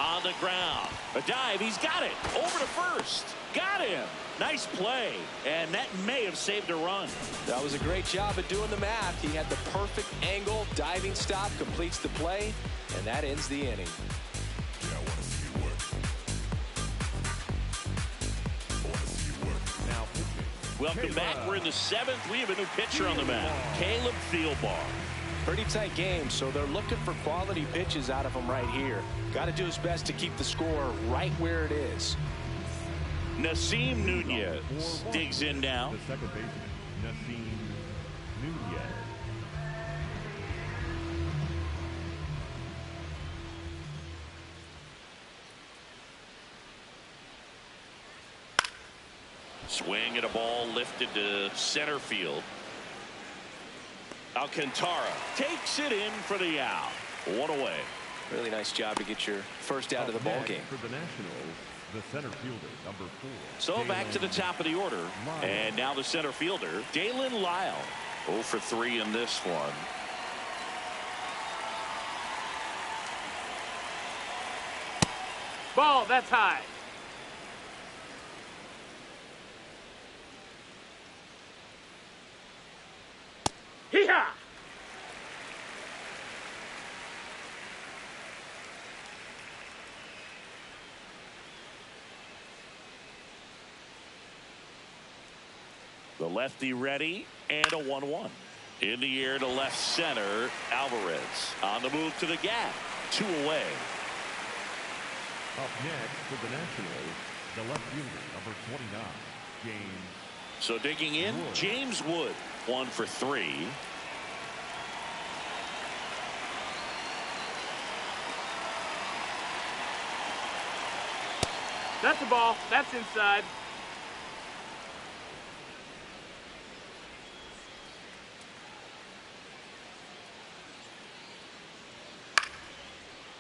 On the ground. A dive. He's got it. Over to first. Got him. Nice play. And that may have saved a run. That was a great job at doing the math. He had the perfect angle. Diving stop completes the play. And that ends the inning. Now pitching. Welcome back. We're in the 7th. We have a new pitcher on the mound. Caleb Thielbar. Pretty tight game, so they're looking for quality pitches out of him right here. Got to do his best to keep the score right where it is. Nasim Nunez digs in now. The second baseman, Nasim Nunez. Swing and a ball lifted to center field. Alcantara takes it in for the out. One away. Really nice job to get your first out of the ball game. For the Nationals, the center fielder, number 4. So back to the top of the order. And now the center fielder, Dalen Lyle. 0 for 3 in this one. Ball, that's high. Hee-haw! The lefty ready, and a 1-1. In the air to left center, Alvarez on the move to the gap. 2 away. Up next for the Nationals, the left fielder, number 29, James. So digging in, Wood. James Wood. 1 for 3. That's a ball. That's inside.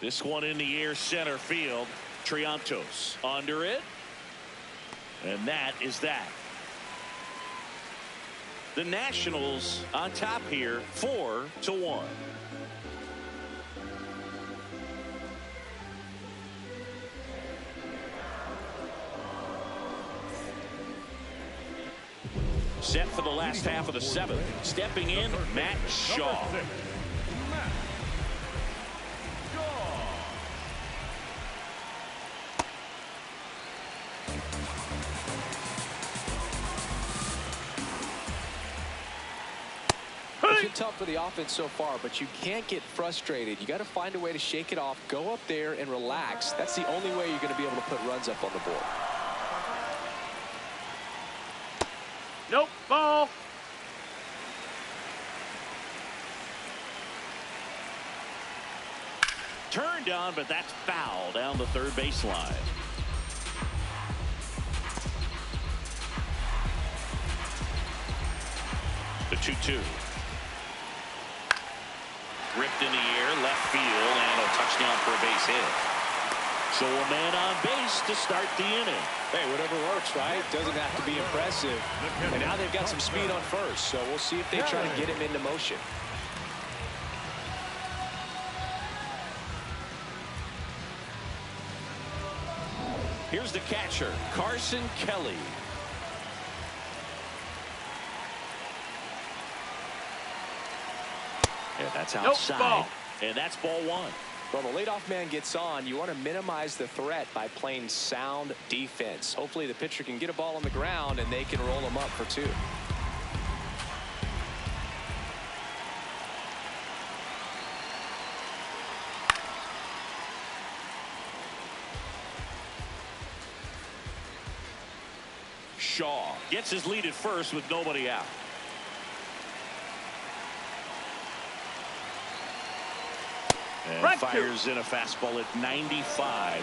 This one in the air center field. Triantos under it. And that is that. The Nationals on top here, 4-1. Set for the last half of the 7th. Stepping in, Matt Shaw. Number 6, Matt Shaw. It's been tough for the offense so far, but you can't get frustrated. You got to find a way to shake it off, go up there and relax. That's the only way you're going to be able to put runs up on the board. Nope, ball. Turned on, but that's foul down the third baseline. The 2-2. Ripped in the air, left field, and a touchdown for a base hit. So a man on base to start the inning. Hey, whatever works, right? Doesn't have to be impressive. And now they've got some speed on first, so we'll see if they try to get him into motion. Here's the catcher, Carson Kelly. And that's outside. Ball. And that's ball 1. Well, the leadoff man gets on. You want to minimize the threat by playing sound defense. Hopefully the pitcher can get a ball on the ground and they can roll him up for 2. Shaw gets his lead at first with nobody out. And Right fires in a fastball at 95.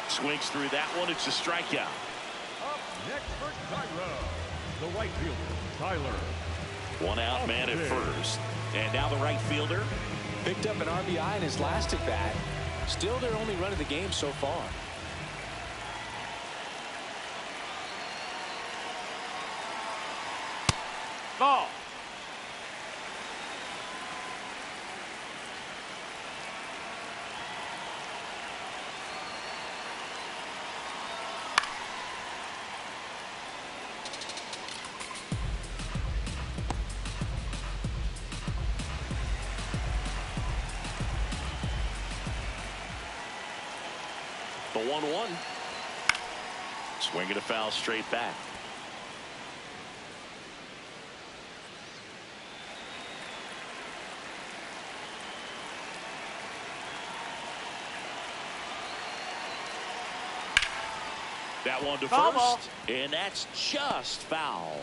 Swings through that one. It's a strikeout. Up next for Tyler, the right fielder, Tyler. 1 out, man at first. And now the right fielder. Picked up an RBI in his last at bat. Still their only run of the game so far. Ball. The 1-1. Swing and a foul straight back. That one to Foul first, ball. and that's just foul.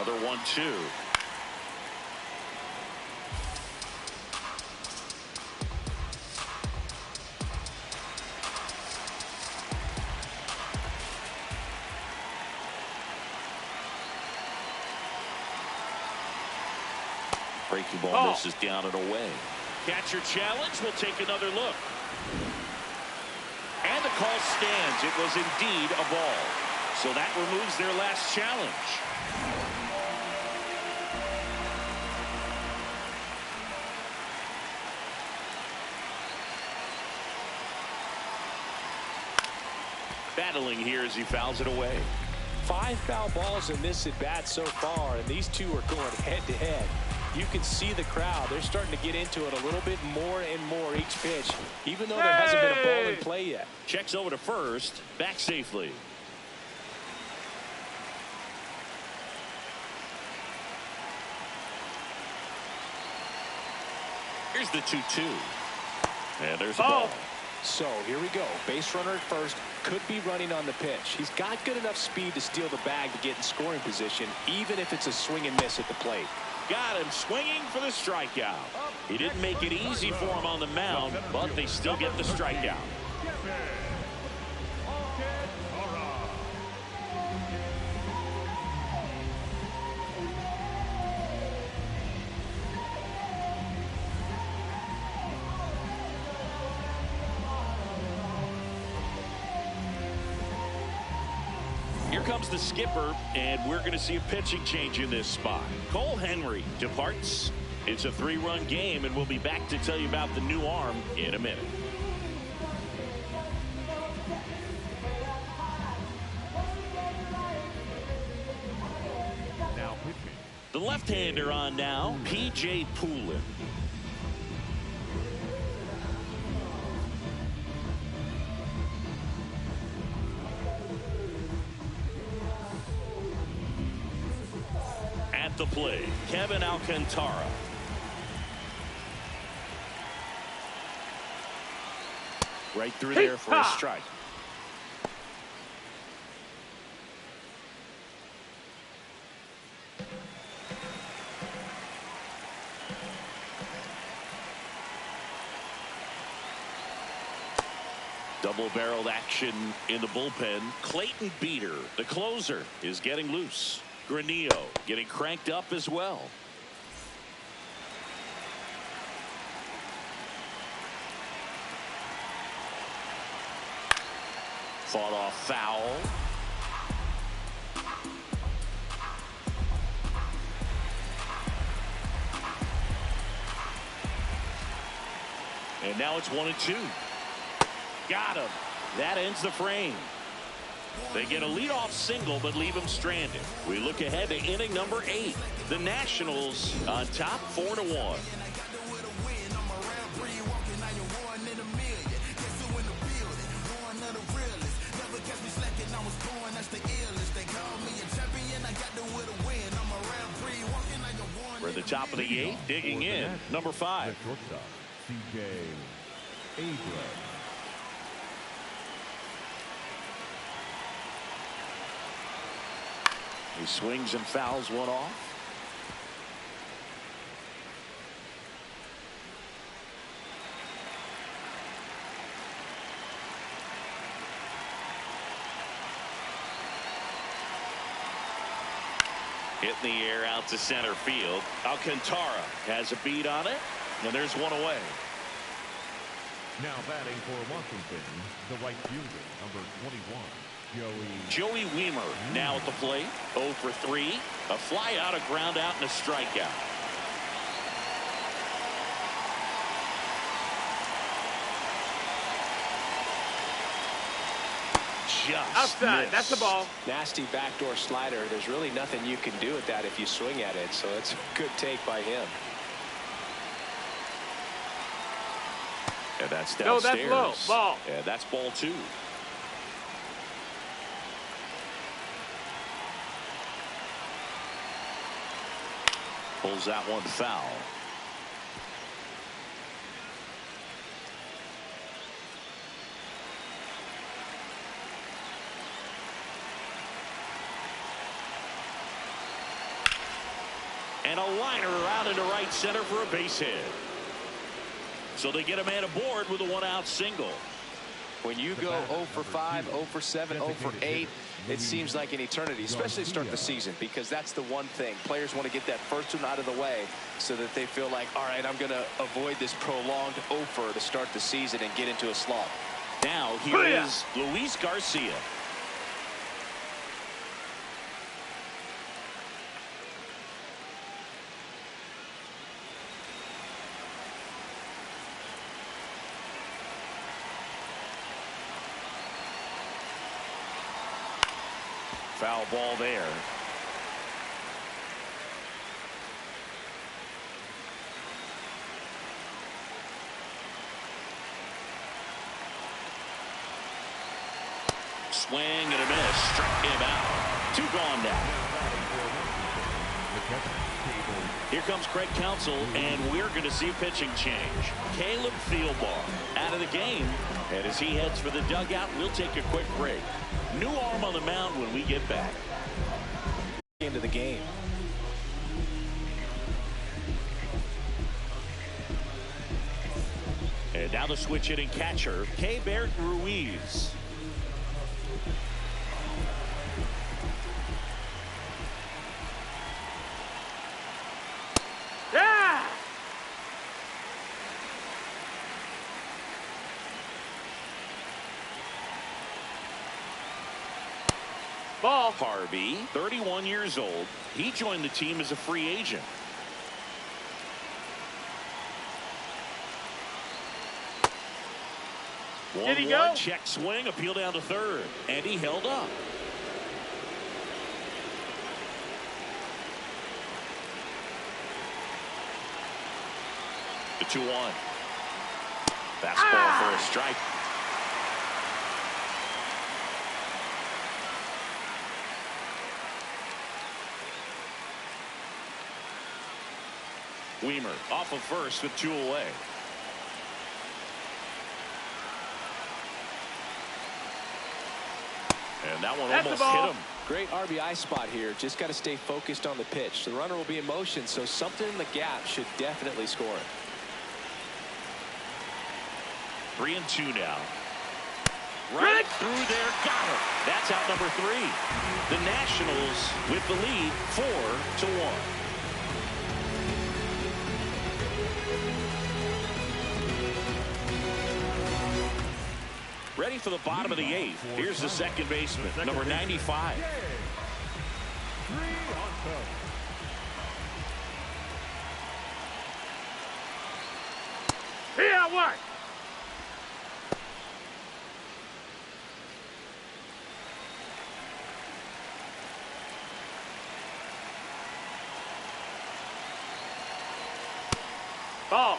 Another 1-2. Breaking ball misses down and away. Catcher challenge. Will take another look. And the call stands. It was indeed a ball. So that removes their last challenge. Battling here as he fouls it away. 5 foul balls in this at bat so far, and these two are going head to head. You can see the crowd. They're starting to get into it a little bit more and more each pitch, even though there hasn't been a ball in play yet. Checks over to first, back safely. Here's the 2-2. And there's a ball. So here we go. Base runner at first, could be running on the pitch. He's got good enough speed to steal the bag to get in scoring position, even if it's a swing and miss at the plate. Got him swinging for the strikeout. He didn't make it easy for him on the mound, but they still get the strikeout. Here comes the skipper, and we're going to see a pitching change in this spot. Cole Henry departs. It's a 3-run game, and we'll be back to tell you about the new arm in a minute. Now pitching. The left-hander on now, P.J. Poulin. At the plate, Kevin Alcantara. Right through there for a strike. Double-barreled action in the bullpen. Clayton Beeter, the closer, is getting loose. Granillo getting cranked up as well. Fought off foul. And now it's 1-2. Got him. That ends the frame. They get a leadoff single but leave him stranded. We look ahead to inning number 8. The Nationals on top 4-1. We're at the top of the 8th, digging in, number 5. Shortstop, C.J. Abrams. He swings and fouls one off. Hit in the air out to center field. Alcantara has a beat on it, and there's one away. Now batting for Washington, the right fielder, number 21. Joey Wiemer now at the plate. 0 for 3. A fly out, a ground out, and a strikeout. Just outside. missed. That's the ball. Nasty backdoor slider. There's really nothing you can do with that if you swing at it, so it's a good take by him. And that's No, downstairs. that's low. Ball. And that's ball 2. Pulls that one foul. And a liner out into right center for a base hit. So they get a man aboard with a one-out single. When you go 0 for 5, 0 for 7, 0 for 8, it seems like an eternity, especially to start the season, because that's the one thing. Players want to get that first one out of the way so that they feel like, all right, I'm going to avoid this prolonged 0 for to start the season and get into a slump. Now here is Luis Garcia. Foul ball there. Swing and a miss. Struck him out. 2 gone now. Here comes Craig Counsell, and we're going to see a pitching change. Caleb Thielbar out of the game. And as he heads for the dugout, we'll take a quick break. New arm on the mound when we get back. Into the game. And now the switch hitting catcher, Keibert Ruiz. Yeah! Ball. Harvey, 31 years old. He joined the team as a free agent. Did he go? Check swing, appeal down to third, and he held up. The 2-1. Fastball for a strike. Weimer off of first with 2 away. And that one almost hit him. Great RBI spot here. Just got to stay focused on the pitch. The runner will be in motion, so something in the gap should definitely score it. 3-2 now. Right through there, got him. That's out number 3. The Nationals with the lead 4-1. Ready for the bottom of the 8th. Here's the second baseman, number 95. Yeah, what? Ball.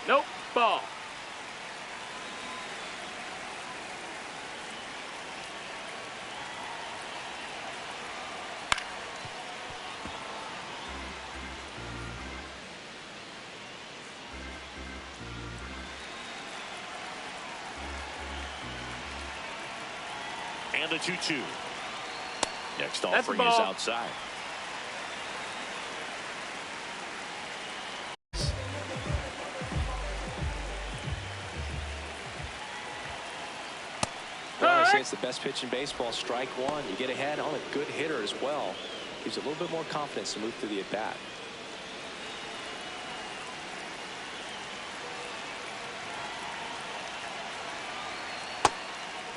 Nope. Ball. And the 2-2. Next offering is outside. Well, I say it's the best pitch in baseball. Strike 1. You get ahead on a good hitter as well. Gives you a little bit more confidence to move through the at-bat.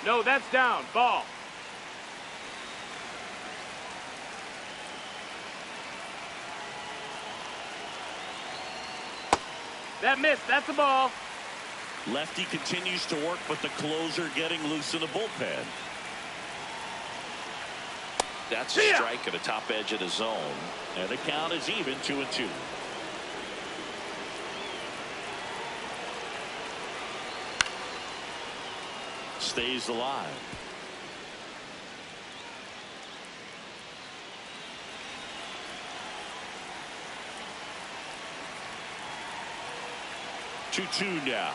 No, that's down. Ball. That missed. That's a ball. Lefty continues to work, but the closer getting loose in the bullpen. That's a strike at the top edge of the zone. And the count is even 2-2. Stays alive. Two now.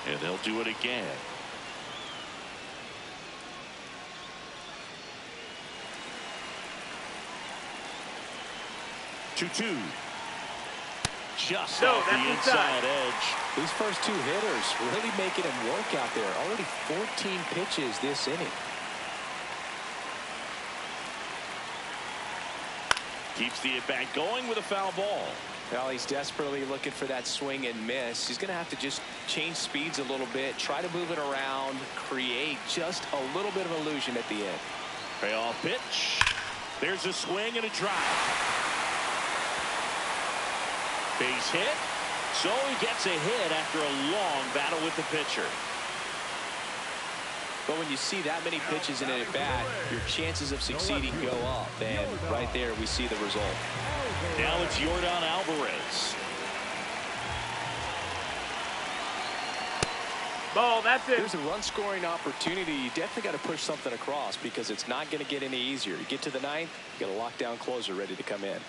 And they'll do it again. 2-2. Just off the inside edge. These first two hitters really making him work out there. Already 14 pitches this inning. Keeps the at-bat going with a foul ball. Well, he's desperately looking for that swing and miss. He's going to have to just change speeds a little bit, try to move it around, create just a little bit of illusion at the end. Payoff pitch. There's a swing and a drive. Base hit. So he gets a hit after a long battle with the pitcher. But when you see that many pitches in an at-bat, your chances of succeeding go up. And right there, we see the result. Now it's Yordan Alvarez. Ball, that's it. There's a run-scoring opportunity. You definitely got to push something across because it's not going to get any easier. You get to the ninth, you got a lockdown closer ready to come in.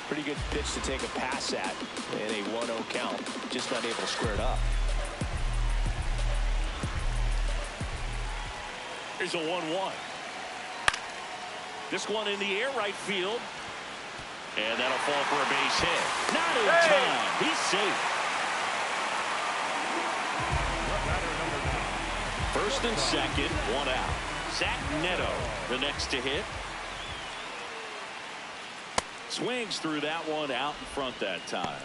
Pretty good pitch to take a pass at in a 1-0 count. Just not able to square it up. Here's a 1-1. This one in the air right field. And that'll fall for a base hit. Not in time. He's safe. First and second, one out. Zach Neto, the next to hit. Swings through that one out in front that time.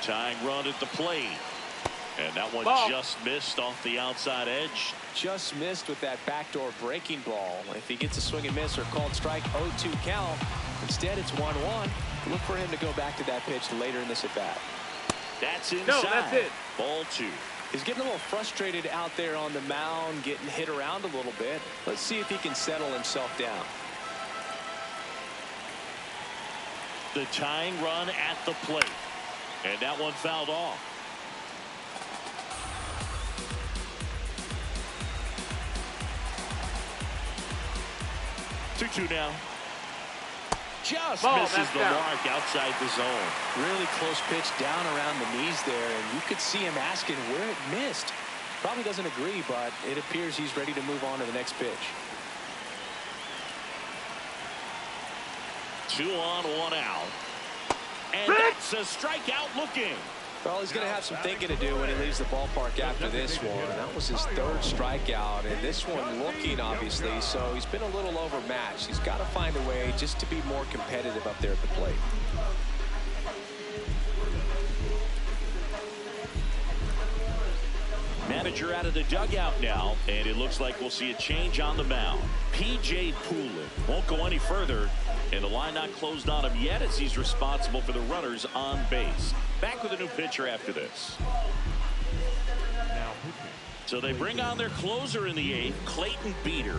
Tying run at the plate. And that one just missed off the outside edge. Just missed with that backdoor breaking ball. If he gets a swing and miss or called strike, 0-2 count. Instead, it's 1-1. Look for him to go back to that pitch later in this at bat. That's inside. No, that's it. Ball 2. He's getting a little frustrated out there on the mound, getting hit around a little bit. Let's see if he can settle himself down. The tying run at the plate. And that one fouled off. Two now. Just misses the mark outside the zone. Really close pitch down around the knees there, and you could see him asking where it missed. Probably doesn't agree, but it appears he's ready to move on to the next pitch. 2 on, 1 out. And that's a strikeout looking. Well, he's going to have some thinking to do when he leaves the ballpark after this one. That was his 3rd strikeout, and this one looking, obviously, so he's been a little overmatched. He's got to find a way just to be more competitive up there at the plate. Manager out of the dugout now, and it looks like we'll see a change on the mound. P.J. Poulin won't go any further, and the line not closed on him yet as he's responsible for the runners on base. Back with a new pitcher after this. So they bring on their closer in the 8th, Clayton Beeter.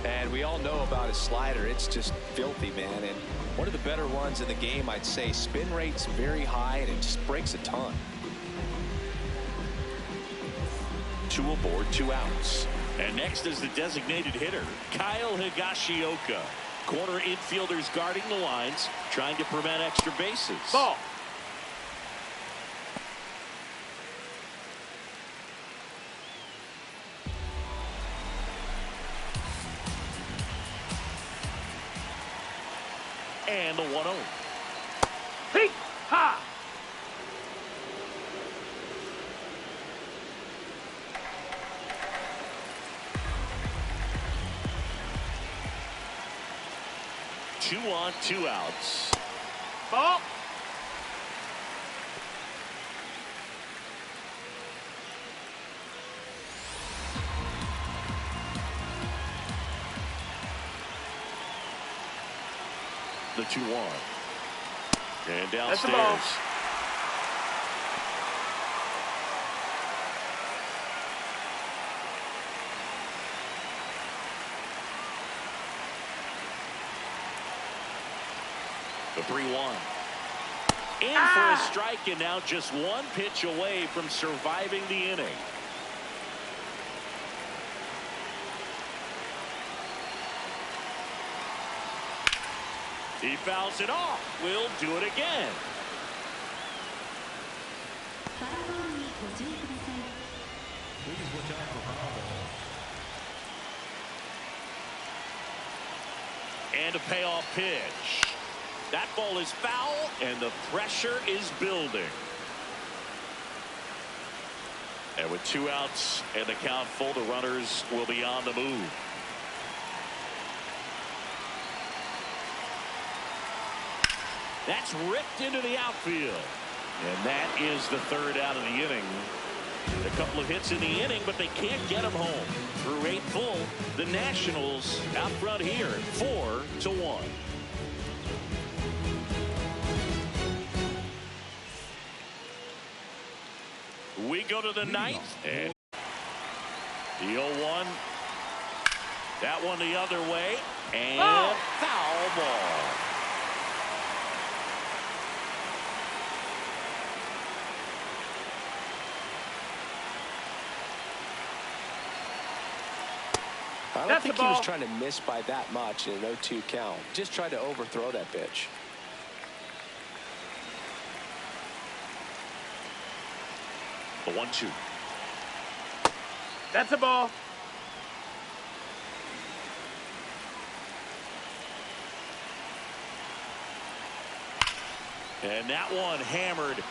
And we all know about his slider. It's just filthy, man. And one of the better ones in the game, I'd say. Spin rate's very high, and it just breaks a ton. 2 aboard, 2 outs. And next is the designated hitter, Kyle Higashioka. Corner infielders guarding the lines, trying to prevent extra bases. Ball. And the 1-0. Hey, ha! Two on, 2 outs. Ball. The 2-1. And downstairs. That's the ball. The 3-1. In for a strike, and now just one pitch away from surviving the inning. He fouls it off. We'll do it again. Please watch out for foul ball. And a payoff pitch. That ball is foul, and the pressure is building. And with 2 outs and the count full, the runners will be on the move. That's ripped into the outfield. And that is the 3rd out of the inning. A couple of hits in the inning, but they can't get them home. Through 8 full, the Nationals out front here, 4-1. We go to the 9th, and the 0-1. That one the other way, and foul ball. I don't think he was trying to miss by that much in an 0-2 count. Just tried to overthrow that pitch. The 1-2. That's a ball. And that one hammered